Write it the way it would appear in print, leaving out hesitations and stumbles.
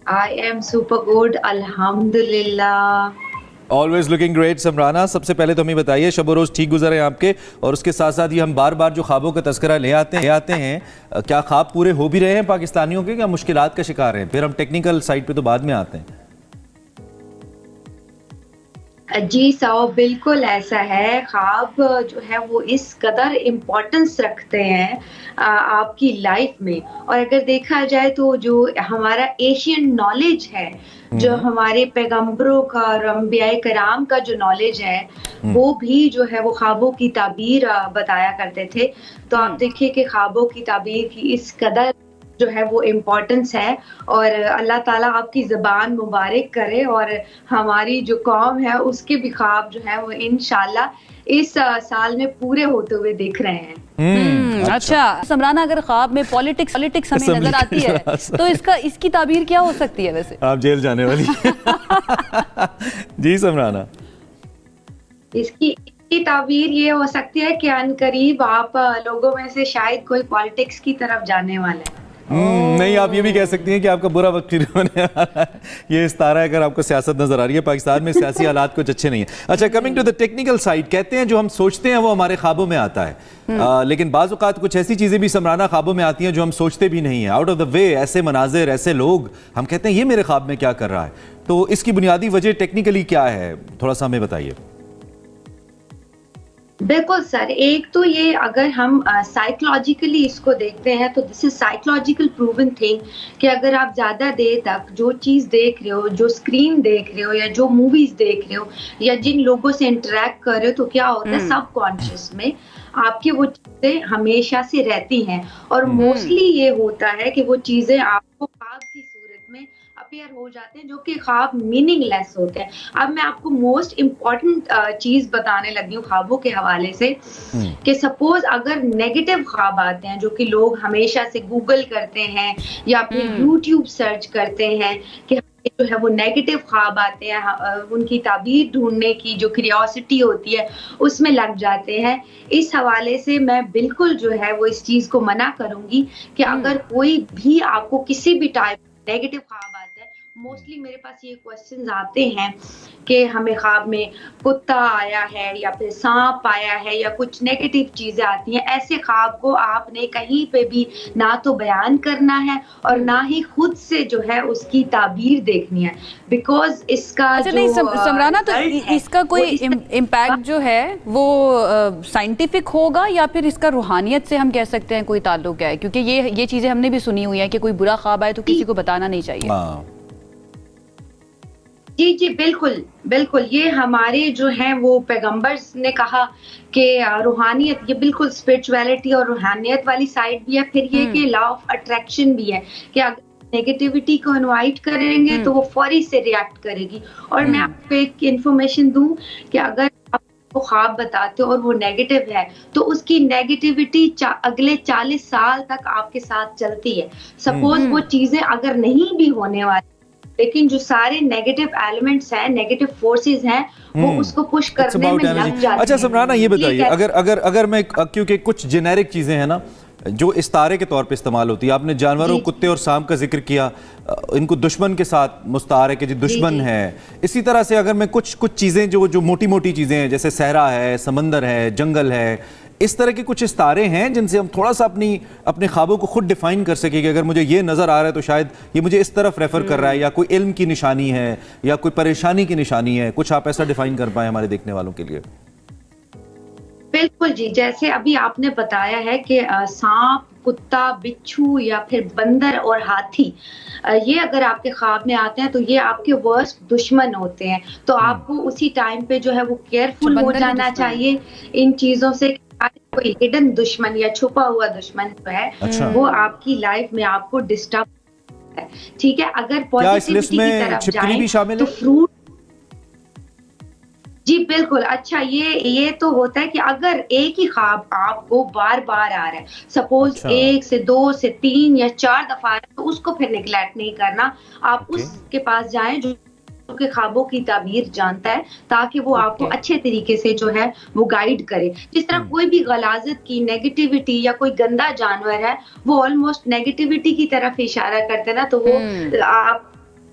I am super good, alhamdulillah. Always looking great Samrana. سب سے پہلے تو ہمیں بتائیے شب و روز ٹھیک گزرے ہیں آپ کے, اور اس کے ساتھ ساتھ یہ ہم بار بار جو خوابوں کا تذکرہ لے آتے ہیں, کیا خواب پورے ہو بھی رہے ہیں پاکستانیوں کے, کیا مشکلات کا شکار ہیں؟ پھر ہم ٹیکنیکل سائٹ پہ تو بعد میں آتے ہیں. جی صاحب بالکل ایسا ہے. خواب جو ہے وہ اس قدر امپورٹنس رکھتے ہیں آپ کی لائف میں. اور اگر دیکھا جائے تو جو ہمارا ایشین نالج ہے, جو ہمارے پیغمبروں کا اور انبیاء کرام کا جو نالج ہے, وہ بھی جو ہے وہ خوابوں کی تعبیر بتایا کرتے تھے. تو آپ دیکھیے کہ خوابوں کی تعبیر کی اس قدر جو ہے وہ امپورٹنس ہے. اور اللہ تعالیٰ آپ کی زبان مبارک کرے, اور ہماری جو قوم ہے اس کے بھی خواب جو ہے وہ انشاءاللہ اس سال میں پورے ہوتے ہوئے دیکھ رہے ہیں. اچھا سمرانا, اگر خواب میں پالیٹکس ہمیں نظر آتی ہے تو اس کی تعبیر کیا ہو سکتی ہے ویسے؟ آپ جیل جانے والی. جی سمرانا, اس کی تعبیر یہ ہو سکتی ہے کہ ان قریب آپ لوگوں میں سے شاید کوئی پالیٹکس کی طرف جانے والے ہیں. نہیں, آپ یہ بھی کہہ سکتی ہیں کہ آپ کا برا وقت شروع ہونے والا ہے. یہ استعارہ ہے اگر آپ کو سیاست نظر آ رہی ہے. پاکستان میں سیاسی حالات کچھ اچھے نہیں ہیں. اچھا, coming to the technical side, کہتے ہیں جو ہم سوچتے ہیں وہ ہمارے خوابوں میں آتا ہے, لیکن بعض اوقات کچھ ایسی چیزیں بھی سمرانا خوابوں میں آتی ہیں جو ہم سوچتے بھی نہیں ہیں. آؤٹ آف دا وے ایسے مناظر, ایسے لوگ, ہم کہتے ہیں یہ میرے خواب میں کیا کر رہا ہے. تو اس کی بنیادی وجہ ٹیکنیکلی کیا ہے, تھوڑا سا ہمیں بتائیے. بالکل سر, ایک تو یہ اگر ہم سائیکلوجیکلی اس کو دیکھتے ہیں تو دس از سائیکلوجیکل پروون تھنگ کہ اگر آپ زیادہ دیر تک جو چیز دیکھ رہے ہو, جو اسکرین دیکھ رہے ہو, یا جو موویز دیکھ رہے ہو, یا جن لوگوں سے انٹریکٹ کر رہے ہو, تو کیا ہوتا ہے سب کانشیس میں آپ کی وہ چیزیں ہمیشہ سے رہتی ہیں. اور موسٹلی یہ ہوتا ہے کہ وہ چیزیں آپ کو خواب کی صورت میں اپیئر ہو جاتے ہیں, جو کہ خواب میننگ لیس ہوتے ہیں. اب میں آپ کو موسٹ امپورٹنٹ چیز بتانے لگی ہوں خوابوں کے حوالے سے, کہ سپوز اگر نیگیٹو خواب آتے ہیں, جو کہ لوگ ہمیشہ سے گوگل کرتے ہیں یا پھر یوٹیوب سرچ کرتے ہیں کہ جو ہے وہ نیگیٹو خواب آتے ہیں, ان کی تعبیر ڈھونڈنے کی جو کریوسٹی ہوتی ہے اس میں لگ جاتے ہیں. اس حوالے سے میں بالکل جو ہے وہ اس چیز کو منع کروں گی کہ اگر کوئی بھی آپ کو کسی بھی ٹائپ نیگیٹو خواب آتا ہے, موسٹلی میرے پاس یہ کوسچنز آتے ہیں کہ ہمیں خواب میں کتا آیا ہے یا پھر سانپ آیا ہے یا کچھ نیگیٹو چیزیں آتی ہیں. ایسے خواب کو آپ نے کہیں پہ بھی نہ تو بیان کرنا ہے اور نہ ہی خود سے جو ہے اس کی تعبیر دیکھنی ہے, بیکوز اس کا جو سمرانا, تو اس کا کوئی امپیکٹ جو ہے وہ سائنٹیفک ہوگا یا پھر اس کا روحانیت سے ہم کہہ سکتے ہیں کوئی تعلق ہے؟ کیونکہ یہ چیزیں ہم نے بھی سنی ہوئی ہیں کہ کوئی برا خواب آئے تو کسی کو بتانا نہیں چاہیے. جی بالکل بالکل, یہ ہمارے جو ہیں وہ پیغمبرز نے کہا کہ روحانیت, یہ بالکل اسپرچویلٹی اور روحانیت والی سائڈ بھی ہے. پھر یہ کہ لا آف اٹریکشن بھی ہے کہ اگر نیگیٹیوٹی کو انوائٹ کریں گے تو وہ فوری سے ریئیکٹ کرے گی. اور میں آپ کو ایک انفارمیشن دوں کہ اگر آپ کو خواب بتاتے ہو اور وہ نیگیٹو ہے تو اس کی نیگیٹیوٹی اگلے 40 سال تک آپ کے ساتھ چلتی ہے. سپوز وہ چیزیں اگر نہیں بھی ہونے والی, لیکن جو سارے نیگیٹو ایلیمنٹس ہیں, نیگیٹو فورسز ہیں, وہ اس کو پش کرنے میں لگ جاتے ہیں. اچھا سمرانا, یہ بتائیے, اگر میں, کیونکہ کچھ جنیرک چیزیں ہیں نا جو استعارے کے طور پہ استعمال ہوتی ہے, آپ نے جانوروں, کتے اور سانپ کا ذکر کیا, ان کو دشمن کے ساتھ مستعار ہے کہ جو دشمن ہے. اسی طرح سے اگر میں کچھ چیزیں جو موٹی موٹی چیزیں ہیں, جیسے صحرا ہے, سمندر ہے, جنگل ہے, اس طرح کے کچھ استعارے ہیں جن سے ہم تھوڑا سا اپنے خوابوں کو خود ڈیفائن کر سکیں کہ اگر مجھے یہ نظر آ رہا ہے تو شاید یہ مجھے اس طرف ریفر کر رہا ہے, یا کوئی علم کی نشانی ہے یا کوئی پریشانی کی نشانی ہے. کچھ آپ ایسا ڈیفائن کر پائیں ہمارے دیکھنے والوں کے لیے؟ بالکل جی, جیسے ابھی آپ نے بتایا ہے کہ سانپ, کتا, بچھو یا پھر بندر اور ہاتھی, یہ اگر آپ کے خواب میں آتے ہیں تو یہ آپ کے ورسٹ دشمن ہوتے ہیں. تو آپ کو اسی ٹائم پہ جو ہے وہ کیئرفل ہو جانا چاہیے ان چیزوں سے. کوئی ہڈن دشمن یا چھپا ہوا دشمن جو ہے وہ آپ کی لائف میں آپ کو ڈسٹرب ہے. ٹھیک ہے, اگر پازیٹیوٹی کی طرف جائیں تو فروٹ, جی بالکل. اچھا, یہ تو ہوتا ہے کہ اگر ایک ہی خواب آپ کو بار بار آ رہا ہے, سپوز 1 سے 2 سے 3 یا 4 دفعہ آ رہا ہے, تو اس کو پھر نیگلیکٹ نہیں کرنا. آپ اس کے پاس جائیں جو کہ خوابوں کی تعبیر جانتا ہے, تاکہ وہ آپ کو اچھے طریقے سے جو ہے وہ گائیڈ کرے. جس طرح کوئی بھی غلاظت کی نیگیٹیوٹی یا کوئی گندا جانور ہے, وہ آلموسٹ نیگیٹیوٹی کی طرف اشارہ کرتے ہیں نا, تو وہ آپ